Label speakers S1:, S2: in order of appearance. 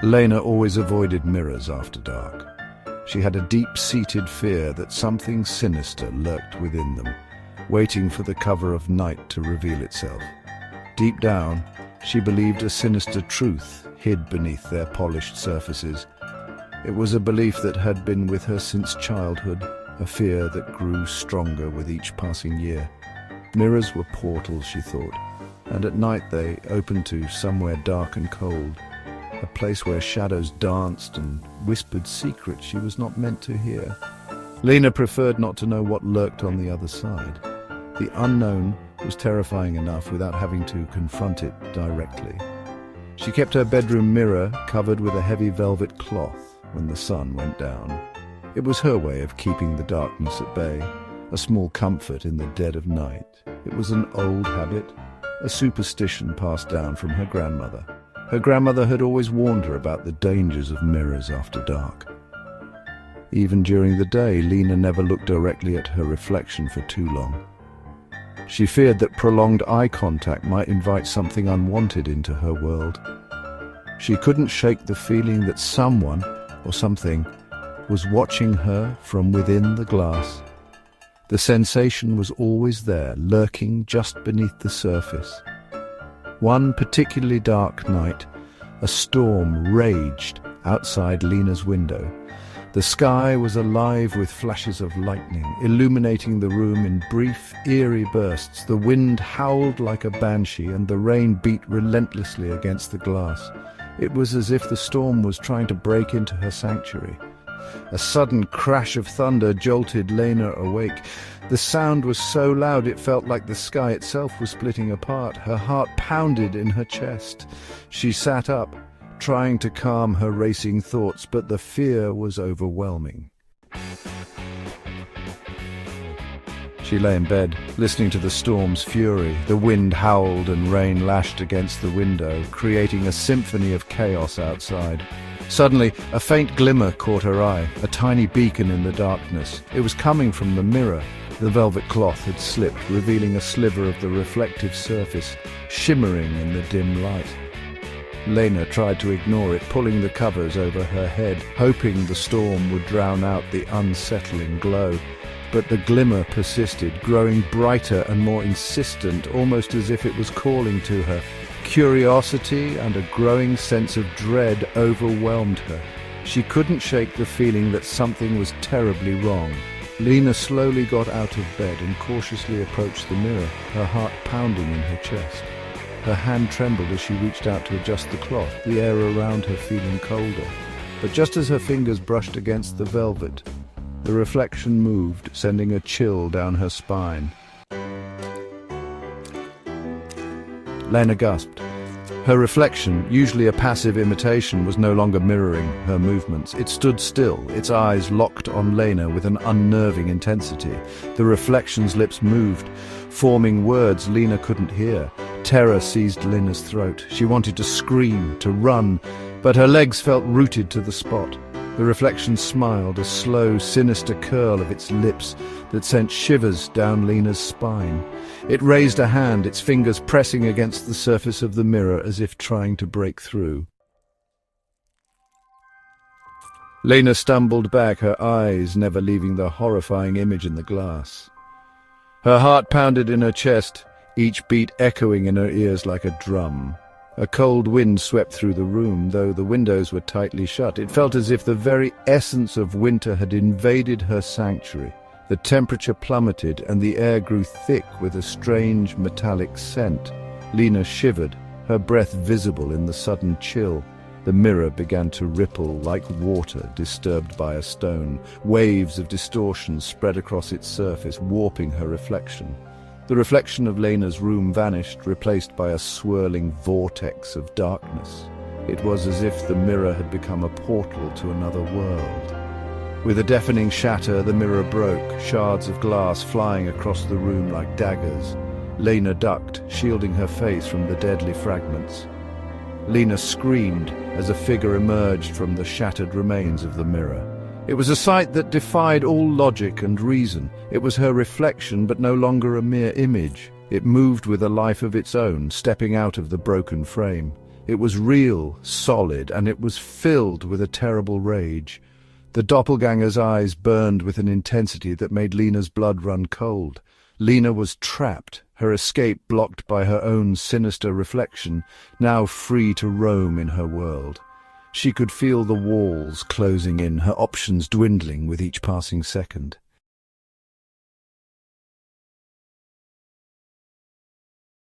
S1: Lena always avoided mirrors after dark. She had a deep-seated fear that something sinister lurked within them, waiting for the cover of night to reveal itself. Deep down, she believed a sinister truth hid beneath their polished surfaces. It was a belief that had been with her since childhood, a fear that grew stronger with each passing year. Mirrors were portals, she thought, and at night they opened to somewhere dark and cold, a place where shadows danced and whispered secrets she was not meant to hear. Lena preferred not to know what lurked on the other side. The unknown was terrifying enough without having to confront it directly. She kept her bedroom mirror covered with a heavy velvet cloth when the sun went down. It was her way of keeping the darkness at bay, a small comfort in the dead of night. It was an old habit, a superstition passed down from her grandmother. Her grandmother had always warned her about the dangers of mirrors after dark. Even during the day, Lena never looked directly at her reflection for too long. She feared that prolonged eye contact might invite something unwanted into her world. She couldn't shake the feeling that someone, or something, was watching her from within the glass. The sensation was always there, lurking just beneath the surface. One particularly dark night, a storm raged outside Lena's window. The sky was alive with flashes of lightning, illuminating the room in brief, eerie bursts. The wind howled like a banshee, and the rain beat relentlessly against the glass. It was as if the storm was trying to break into her sanctuary. A sudden crash of thunder jolted Lena awake. The sound was so loud it felt like the sky itself was splitting apart. Her heart pounded in her chest. She sat up, trying to calm her racing thoughts, but the fear was overwhelming. She lay in bed, listening to the storm's fury. The wind howled and rain lashed against the window, creating a symphony of chaos outside. Suddenly, a faint glimmer caught her eye, a tiny beacon in the darkness. It was coming from the mirror. The velvet cloth had slipped, revealing a sliver of the reflective surface, shimmering in the dim light. Lena tried to ignore it, pulling the covers over her head, hoping the storm would drown out the unsettling glow. But the glimmer persisted, growing brighter and more insistent, almost as if it was calling to her. Curiosity and a growing sense of dread overwhelmed her. She couldn't shake the feeling that something was terribly wrong. Lena slowly got out of bed and cautiously approached the mirror, her heart pounding in her chest. Her hand trembled as she reached out to adjust the cloth, the air around her feeling colder. But just as her fingers brushed against the velvet, the reflection moved, sending a chill down her spine. Lena gasped. Her reflection, usually a passive imitation, was no longer mirroring her movements. It stood still, its eyes locked on Lena with an unnerving intensity. The reflection's lips moved, forming words Lena couldn't hear. Terror seized Lena's throat. She wanted to scream, to run, but her legs felt rooted to the spot. The reflection smiled, a slow, sinister curl of its lips that sent shivers down Lena's spine. It raised a hand, its fingers pressing against the surface of the mirror as if trying to break through. Lena stumbled back, her eyes never leaving the horrifying image in the glass. Her heart pounded in her chest, each beat echoing in her ears like a drum. A cold wind swept through the room, though the windows were tightly shut. It felt as if the very essence of winter had invaded her sanctuary. The temperature plummeted, and the air grew thick with a strange metallic scent. Lena shivered, her breath visible in the sudden chill. The mirror began to ripple like water disturbed by a stone. Waves of distortion spread across its surface, warping her reflection. The reflection of Lena's room vanished, replaced by a swirling vortex of darkness. It was as if the mirror had become a portal to another world. With a deafening shatter, the mirror broke, shards of glass flying across the room like daggers. Lena ducked, shielding her face from the deadly fragments. Lena screamed as a figure emerged from the shattered remains of the mirror. It was a sight that defied all logic and reason. It was her reflection, but no longer a mere image. It moved with a life of its own, stepping out of the broken frame. It was real, solid, and it was filled with a terrible rage. The doppelganger's eyes burned with an intensity that made Lena's blood run cold. Lena was trapped, her escape blocked by her own sinister reflection, now free to roam in her world. She could feel the walls closing in, her options dwindling with each passing second.